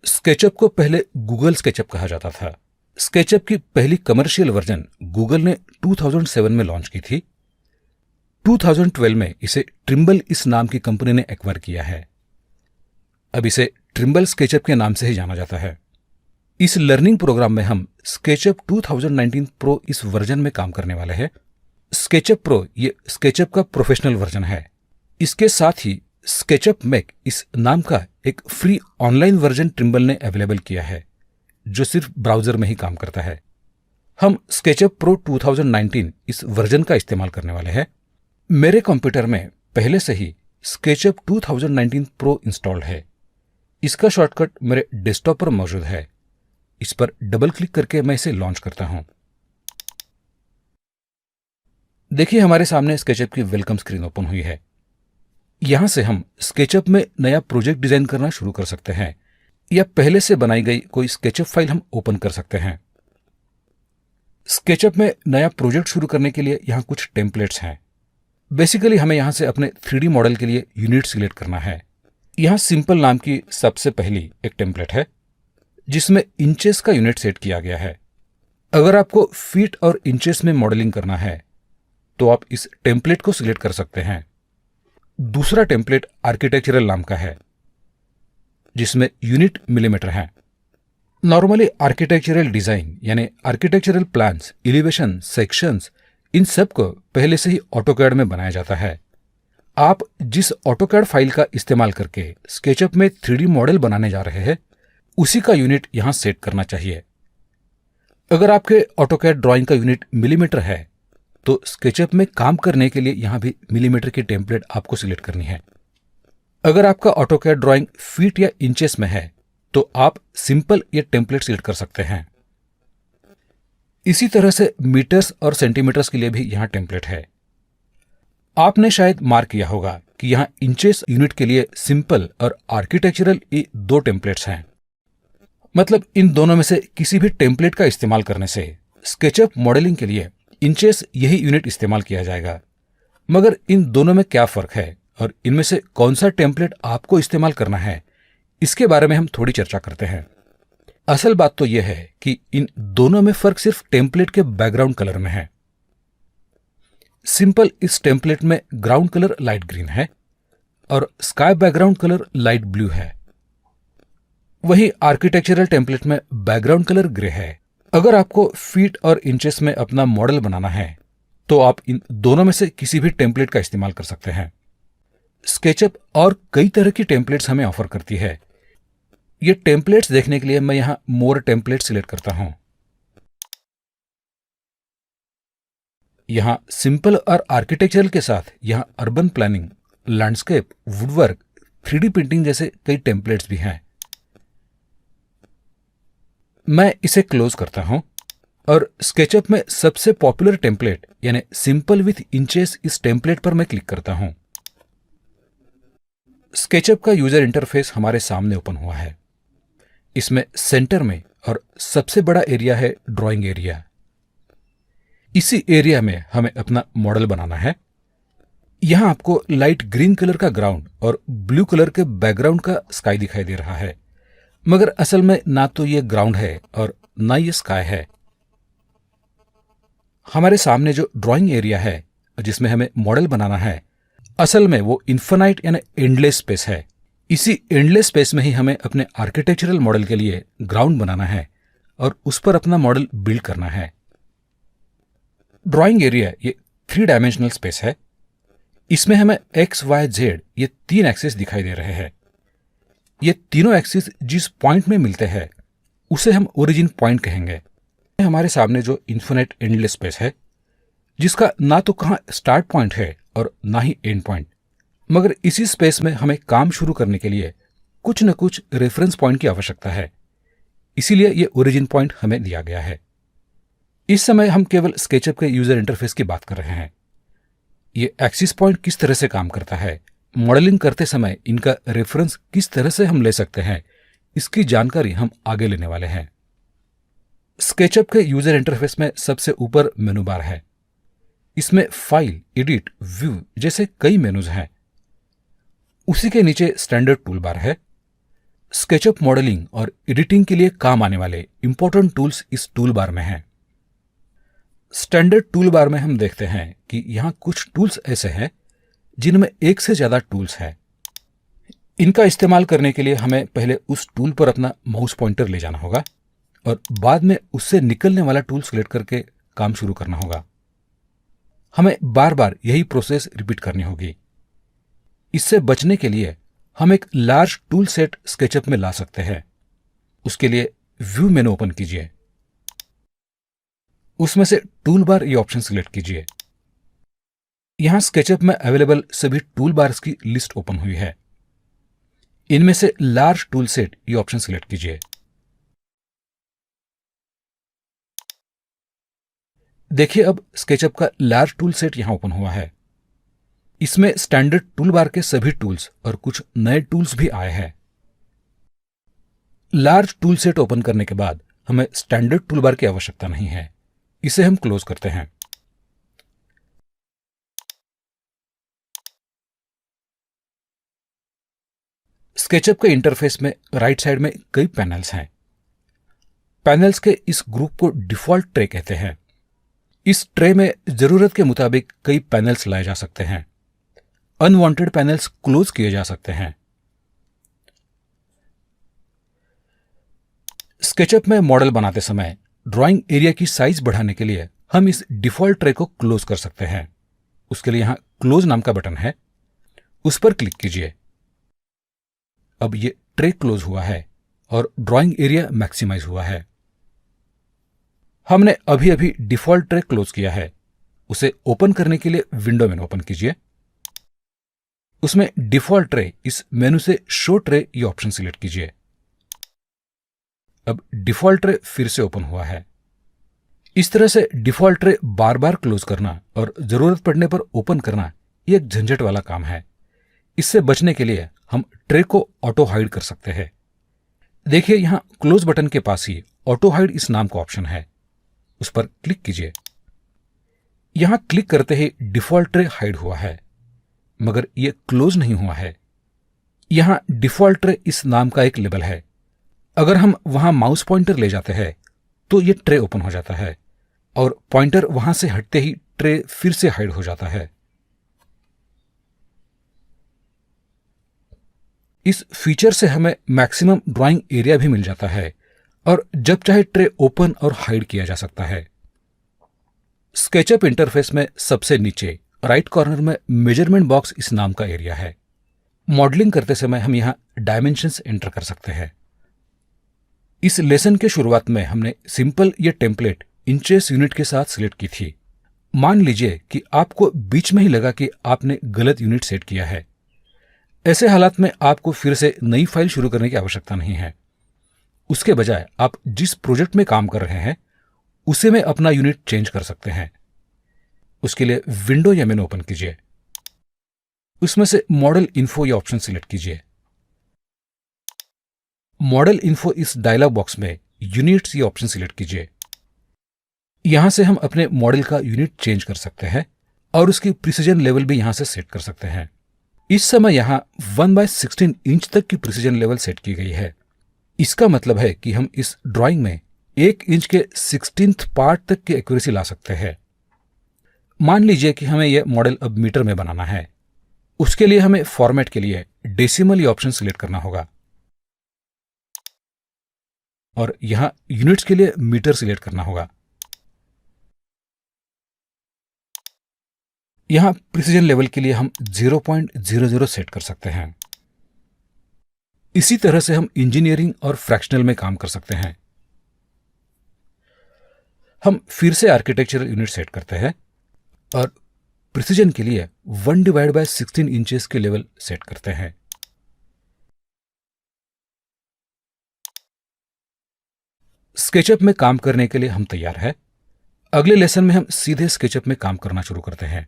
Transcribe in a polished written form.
SketchUp को पहले Google SketchUp कहा जाता था। स्केचअप की पहली कमर्शियल वर्जन गूगल ने 2007 में लॉन्च की थी। 2012 में इसे ट्रिम्बल इस नाम की कंपनी ने एक्वायर किया है। अब इसे ट्रिम्बल स्केचअप के नाम से ही जाना जाता है। इस लर्निंग प्रोग्राम में हम स्केचअप 2019 प्रो इस वर्जन में काम करने वाले हैं। स्केचअप प्रो ये स्केचअप का प्रोफेशनल वर्जन है। इसके साथ ही स्केचअप मैक इस नाम का एक फ्री ऑनलाइन वर्जन ट्रिम्बल ने अवेलेबल किया है, जो सिर्फ ब्राउजर में ही काम करता है। हम स्केचअप प्रो 2019 इस वर्जन का इस्तेमाल करने वाले हैं। मेरे कंप्यूटर में पहले से ही स्केचअप 2019 प्रो इंस्टॉल्ड है। इसका शॉर्टकट मेरे डेस्कटॉप पर मौजूद है। इस पर डबल क्लिक करके मैं इसे लॉन्च करता हूं। देखिए, हमारे सामने स्केचअप की वेलकम स्क्रीन ओपन हुई है। यहां से हम स्केचअप में नया प्रोजेक्ट डिजाइन करना शुरू कर सकते हैं या पहले से बनाई गई कोई स्केचअप फाइल हम ओपन कर सकते हैं। स्केचअप में नया प्रोजेक्ट शुरू करने के लिए यहां कुछ टेम्पलेट्स हैं। बेसिकली हमें यहां से अपने 3D मॉडल के लिए यूनिट सिलेक्ट करना है। यहां सिंपल नाम की सबसे पहली एक टेम्पलेट है जिसमें इंचेस का यूनिट सेट किया गया है। अगर आपको फीट और इंचेस में मॉडलिंग करना है तो आप इस टेम्पलेट को सिलेक्ट कर सकते हैं। दूसरा टेम्पलेट आर्किटेक्चरल नाम का है जिसमें यूनिट मिलीमीटर है। नॉर्मली आर्किटेक्चरल डिजाइन यानी आर्किटेक्चरल प्लान्स, एलिवेशन, सेक्शंस, इन सब को पहले से ही ऑटोकैड में बनाया जाता है। आप जिस ऑटोकैड फाइल का इस्तेमाल करके स्केचअप में 3D मॉडल बनाने जा रहे हैं उसी का यूनिट यहां सेट करना चाहिए। अगर आपके ऑटोकैड ड्राइंग का यूनिट मिलीमीटर है तो स्केचअप में काम करने के लिए यहां भी मिलीमीटर की टेम्पलेट आपको सिलेक्ट करनी है। अगर आपका ऑटोकैड ड्राइंग फीट या इंचेस में है तो आप सिंपल ये टेम्पलेट सिलेक्ट कर सकते हैं। इसी तरह से मीटर्स और सेंटीमीटर्स के लिए भी यहां टेम्पलेट है। आपने शायद मार्क किया होगा कि यहां इंचेस यूनिट के लिए सिंपल और आर्किटेक्चरल ये दो टेम्पलेट्स हैं। मतलब इन दोनों में से किसी भी टेम्पलेट का इस्तेमाल करने से स्केचअप मॉडलिंग के लिए इंचेस यही यूनिट इस्तेमाल किया जाएगा। मगर इन दोनों में क्या फर्क है और इनमें से कौन सा टेम्पलेट आपको इस्तेमाल करना है, इसके बारे में हम थोड़ी चर्चा करते हैं। असल बात तो यह है कि इन दोनों में फर्क सिर्फ टेम्पलेट के बैकग्राउंड कलर में है। सिंपल इस टेम्पलेट में ग्राउंड कलर लाइट ग्रीन है और sky background colour light blue है। वहीं आर्किटेक्चरल टेम्पलेट में बैकग्राउंड कलर ग्रे है। अगर आपको फीट और इंचेस में अपना मॉडल बनाना है तो आप इन दोनों में से किसी भी टेम्पलेट का इस्तेमाल कर सकते हैं। स्केचअप और कई तरह की टेम्पलेट्स हमें ऑफर करती है। ये टेम्पलेट्स देखने के लिए मैं यहां मोर टेम्पलेट सिलेक्ट करता हूं। यहां सिंपल और आर्किटेक्चरल के साथ यहां urban planning, landscape, woodwork, 3D printing जैसे कई टेम्पलेट्स भी हैं। मैं इसे क्लोज करता हूं और स्केचअप में सबसे पॉपुलर टेम्पलेट यानी सिंपल विथ इंचेस इस टेम्पलेट पर मैं क्लिक करता हूं। स्केचअप का यूजर इंटरफेस हमारे सामने ओपन हुआ है। इसमें सेंटर में और सबसे बड़ा एरिया है ड्राइंग एरिया। इसी एरिया में हमें अपना मॉडल बनाना है। यहां आपको लाइट ग्रीन कलर का ग्राउंड और ब्लू कलर के बैकग्राउंड का स्काई दिखाई दे रहा है, मगर असल में ना तो ये ग्राउंड है और ना ये स्काई है। हमारे सामने जो ड्राइंग एरिया है जिसमें हमें मॉडल बनाना है, असल में वो इन्फिनाइट यानी एंडलेस स्पेस है। इसी एंडलेस स्पेस में ही हमें अपने आर्किटेक्चरल मॉडल के लिए ग्राउंड बनाना है और उस पर अपना मॉडल बिल्ड करना है। ड्राइंग एरिया ये 3 डायमेंशनल स्पेस है। इसमें हमें एक्स, वाई, जेड ये 3 एक्सिस दिखाई दे रहे हैं। ये तीनों एक्सिस जिस पॉइंट में मिलते हैं उसे हम ओरिजिन पॉइंट कहेंगे। हमारे सामने जो इन्फिनिट एंडलेस स्पेस है जिसका ना तो कहाँ स्टार्ट पॉइंट है और ना ही एंड पॉइंट, मगर इसी स्पेस में हमें काम शुरू करने के लिए कुछ न कुछ रेफरेंस पॉइंट की आवश्यकता है। इसीलिए ये ओरिजिन पॉइंट हमें दिया गया है। इस समय हम केवल स्केचअप के यूजर इंटरफेस की बात कर रहे हैं। ये एक्सिस पॉइंट किस तरह से काम करता है, मॉडलिंग करते समय इनका रेफरेंस किस तरह से हम ले सकते हैं, इसकी जानकारी हम आगे लेने वाले हैं। स्केचअप के यूजर इंटरफेस में सबसे ऊपर मेनू बार है। इसमें फाइल, एडिट, व्यू जैसे कई मेनूज हैं। उसी के नीचे स्टैंडर्ड टूल बार है। स्केचअप मॉडलिंग और एडिटिंग के लिए काम आने वाले इंपॉर्टेंट टूल्स इस टूल बार में हैं। स्टैंडर्ड टूल बार में हम देखते हैं कि यहाँ कुछ टूल्स ऐसे हैं जिनमें एक से ज़्यादा टूल्स हैं। इनका इस्तेमाल करने के लिए हमें पहले उस टूल पर अपना माउस पॉइंटर ले जाना होगा और बाद में उससे निकलने वाला टूल सेलेक्ट करके काम शुरू करना होगा। हमें बार बार यही प्रोसेस रिपीट करनी होगी। इससे बचने के लिए हम एक लार्ज टूल सेट स्केचअप में ला सकते हैं। उसके लिए व्यू मेनू ओपन कीजिए, उसमें से टूल बार ये ऑप्शन सिलेक्ट कीजिए। यहां स्केचअप में अवेलेबल सभी टूल बार्स की लिस्ट ओपन हुई है। इनमें से लार्ज टूल सेट ये ऑप्शन सिलेक्ट कीजिए। देखिए अब स्केचअप का लार्ज टूल सेट यहां ओपन हुआ है। इसमें स्टैंडर्ड टूल बार के सभी टूल्स और कुछ नए टूल्स भी आए हैं। लार्ज टूल सेट ओपन करने के बाद हमें स्टैंडर्ड टूल बार की आवश्यकता नहीं है। इसे हम क्लोज करते हैं। स्केचअप के इंटरफेस में राइट साइड में कई पैनल्स हैं। पैनल्स के इस ग्रुप को डिफॉल्ट ट्रे कहते हैं। इस ट्रे में जरूरत के मुताबिक कई पैनल्स लाए जा सकते हैं। अनवांटेड पैनल्स क्लोज किए जा सकते हैं। स्केचअप में मॉडल बनाते समय ड्राइंग एरिया की साइज बढ़ाने के लिए हम इस डिफॉल्ट ट्रे को क्लोज कर सकते हैं। उसके लिए यहां क्लोज नाम का बटन है, उस पर क्लिक कीजिए। अब ये ट्रे क्लोज हुआ है और ड्राइंग एरिया मैक्सिमाइज हुआ है। हमने अभी अभी डिफॉल्ट ट्रे क्लोज किया है। उसे ओपन करने के लिए विंडो मेनू ओपन कीजिए। उसमें डिफॉल्ट ट्रे इस मेनू से शो ट्रे ये ऑप्शन सिलेक्ट कीजिए। अब डिफॉल्ट ट्रे फिर से ओपन हुआ है। इस तरह से डिफॉल्ट ट्रे बार बार क्लोज करना और जरूरत पड़ने पर ओपन करना ये एक झंझट वाला काम है। इससे बचने के लिए हम ट्रे को ऑटो हाइड कर सकते हैं। देखिए यहां क्लोज बटन के पास ही ऑटो हाइड इस नाम का ऑप्शन है, उस पर क्लिक कीजिए। यहां क्लिक करते ही डिफॉल्ट ट्रे हाइड हुआ है, मगर यह क्लोज नहीं हुआ है। यहां डिफॉल्ट ट्रे इस नाम का एक लेबल है। अगर हम वहां माउस पॉइंटर ले जाते हैं तो यह ट्रे ओपन हो जाता है और पॉइंटर वहां से हटते ही ट्रे फिर से हाइड हो जाता है। इस फीचर से हमें मैक्सिमम ड्राइंग एरिया भी मिल जाता है और जब चाहे ट्रे ओपन और हाइड किया जा सकता है। स्केचअप इंटरफेस में सबसे नीचे राइट कॉर्नर में मेजरमेंट बॉक्स इस नाम का एरिया है। मॉडलिंग करते समय हम यहां डायमेंशंस एंटर कर सकते हैं। इस लेसन के शुरुआत में हमने सिंपल ये टेम्पलेट इंचेस यूनिट के साथ सिलेक्ट की थी। मान लीजिए कि आपको बीच में ही लगा कि आपने गलत यूनिट सेट किया है। ऐसे हालात में आपको फिर से नई फाइल शुरू करने की आवश्यकता नहीं है। उसके बजाय आप जिस प्रोजेक्ट में काम कर रहे हैं उसे में अपना यूनिट चेंज कर सकते हैं। उसके लिए विंडो या मेनू ओपन कीजिए। उसमें से मॉडल इन्फो या ऑप्शन सिलेक्ट कीजिए। मॉडल इन्फो इस डायलॉग बॉक्स में यूनिट्स ये ऑप्शन सिलेक्ट कीजिए। यहां से हम अपने मॉडल का यूनिट चेंज कर सकते हैं और उसकी प्रिसीजन लेवल भी यहां से सेट कर सकते हैं। इस समय यहां 1/16 इंच तक की प्रिसीजन लेवल सेट की गई है। इसका मतलब है कि हम इस ड्राइंग में 1 इंच के 16th पार्ट तक की एक्यूरेसी ला सकते हैं। मान लीजिए कि हमें यह मॉडल अब मीटर में बनाना है। उसके लिए हमें फॉर्मेट के लिए डेसिमल ये ऑप्शन सिलेक्ट करना होगा और यहां यूनिट्स के लिए मीटर सिलेक्ट करना होगा। यहां प्रिसीजन लेवल के लिए हम 0.00 सेट कर सकते हैं। इसी तरह से हम इंजीनियरिंग और फ्रैक्शनल में काम कर सकते हैं। हम फिर से आर्किटेक्चरल यूनिट सेट करते हैं और प्रिसीजन के लिए 1/16 इंचेस के लेवल सेट करते हैं। स्केचअप में काम करने के लिए हम तैयार हैं। अगले लेसन में हम सीधे स्केचअप में काम करना शुरू करते हैं।